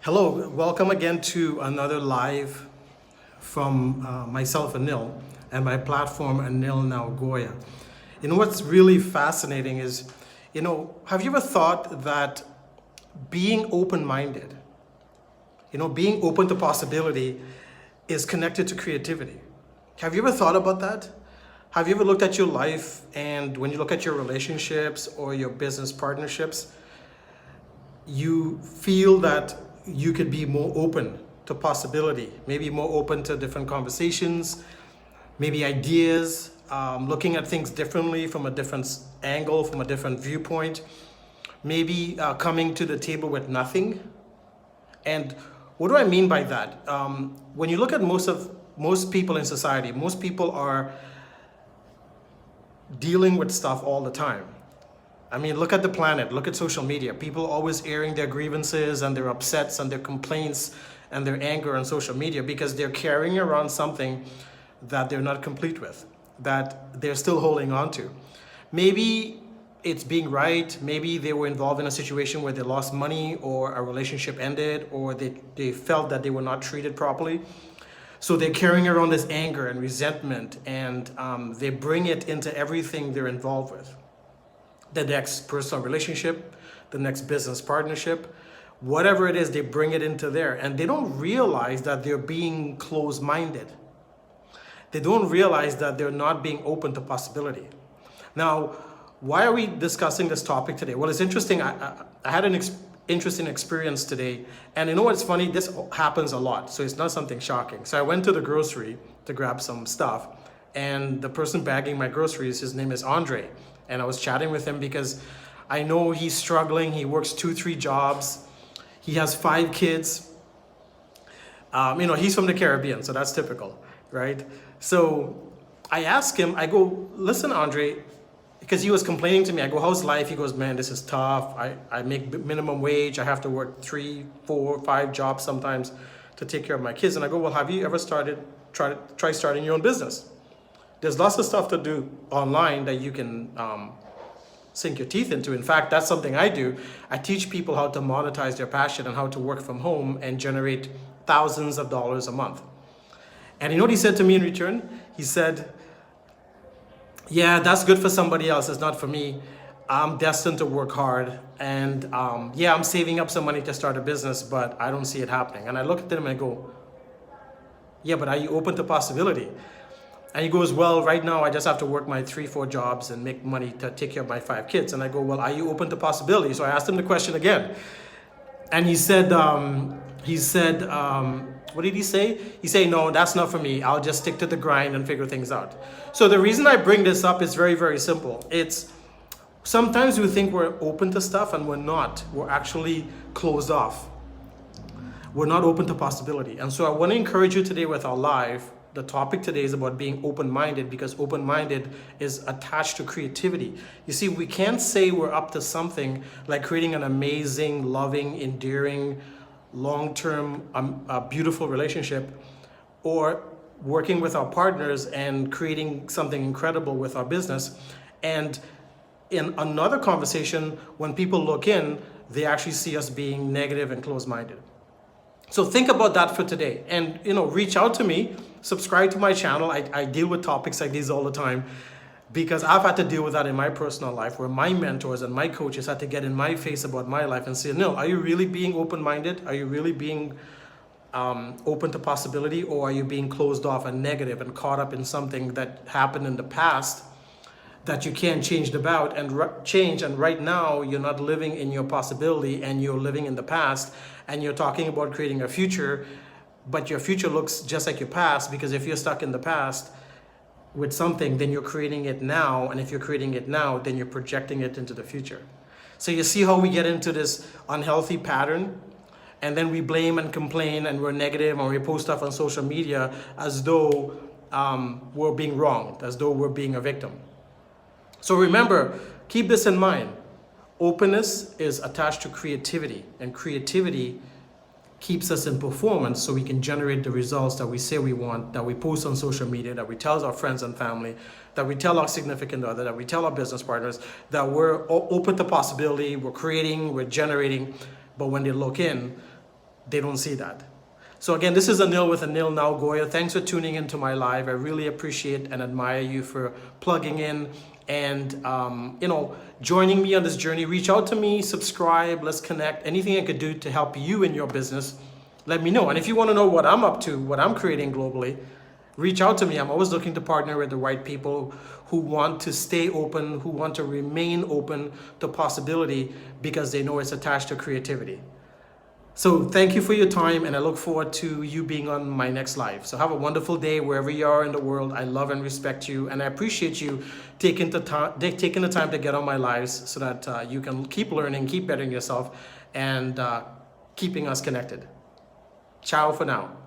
Hello, welcome again to another live from myself, Anil, and my platform, Anil Now Goya. What's really fascinating is, have you ever thought that being open-minded, being open to possibility is connected to creativity? Have you ever thought about that? Have you ever looked at your life and when you look at your relationships or your business partnerships, you feel that you could be more open to possibility, maybe more open to different conversations, maybe ideas, looking at things differently from a different angle, from a different viewpoint, maybe coming to the table with nothing. And what do I mean by that? When you look at most people in society, most people are dealing with stuff all the time. I mean, look at the planet, look at social media. People always airing their grievances and their upsets and their complaints and their anger on social media because they're carrying around something that they're not complete with, that they're still holding on to. Maybe it's being right, maybe they were involved in a situation where they lost money or a relationship ended or they felt that they were not treated properly. So they're carrying around this anger and resentment and they bring it into everything they're involved with. The next personal relationship, the next business partnership, whatever it is, they bring it into there. And they don't realize that they're being closed-minded. They don't realize that they're not being open to possibility. Now, why are we discussing this topic today? Well, it's interesting. I had an interesting experience today. And you know what's funny? This happens a lot. So it's not something shocking. So I went to the grocery to grab some stuff. And the person bagging my groceries, his name is Andre. And I was chatting with him because I know he's struggling. He works 2-3 jobs. He has 5 kids. He's from the Caribbean, so that's typical, right? So I asked him, I go, listen, Andre, because he was complaining to me. I go, how's life? He goes, man, this is tough. I make minimum wage. I have to work 3, 4, 5 jobs sometimes to take care of my kids. And I go, well, have you ever try starting your own business? There's lots of stuff to do online that you can sink your teeth into. In fact, that's something I do. I teach people how to monetize their passion and how to work from home and generate thousands of dollars a month. And you know what he said to me in return? He said, yeah, that's good for somebody else. It's not for me. I'm destined to work hard. And I'm saving up some money to start a business, but I don't see it happening. And I look at him and I go, yeah, but are you open to possibility? And he goes, well, right now I just have to work my 3-4 jobs and make money to take care of my 5 kids. And I go, well, are you open to possibility? So I asked him the question again. And he said, what did he say? He said, no, that's not for me. I'll just stick to the grind and figure things out. So the reason I bring this up is very, very simple. It's sometimes we think we're open to stuff and we're not. We're actually closed off. We're not open to possibility. And so I want to encourage you today with our live. The topic today is about being open-minded because open-minded is attached to creativity. You see, we can't say we're up to something like creating an amazing, loving, endearing, long-term, beautiful relationship or working with our partners and creating something incredible with our business. And in another conversation, when people look in, they actually see us being negative and closed-minded. So think about that for today and, reach out to me, subscribe to my channel. I deal with topics like these all the time because I've had to deal with that in my personal life where my mentors and my coaches had to get in my face about my life and say, no, are you really being open-minded? Are you really being open to possibility, or are you being closed off and negative and caught up in something that happened in the past that you can't change about and right now you're not living in your possibility and you're living in the past and you're talking about creating a future, but your future looks just like your past because if you're stuck in the past with something, then you're creating it now, and if you're creating it now, then you're projecting it into the future. So you see how we get into this unhealthy pattern, and then we blame and complain and we're negative and we post stuff on social media as though we're being wronged, as though we're being a victim. So remember, keep this in mind. Openness is attached to creativity, and creativity keeps us in performance so we can generate the results that we say we want, that we post on social media, that we tell our friends and family, that we tell our significant other, that we tell our business partners, that we're open to possibility, we're creating, we're generating, but when they look in, they don't see that. So again, this is Anil with Anil Now Goya. Thanks for tuning into my live. I really appreciate and admire you for plugging in and joining me on this journey. Reach out to me, subscribe, let's connect. Anything I could do to help you in your business, let me know. And if you want to know what I'm up to, what I'm creating globally, reach out to me. I'm always looking to partner with the right people who want to stay open, who want to remain open to possibility because they know it's attached to creativity. So thank you for your time, and I look forward to you being on my next live. So have a wonderful day wherever you are in the world. I love and respect you, and I appreciate you taking the time to get on my lives so that you can keep learning, keep bettering yourself, and keeping us connected. Ciao for now.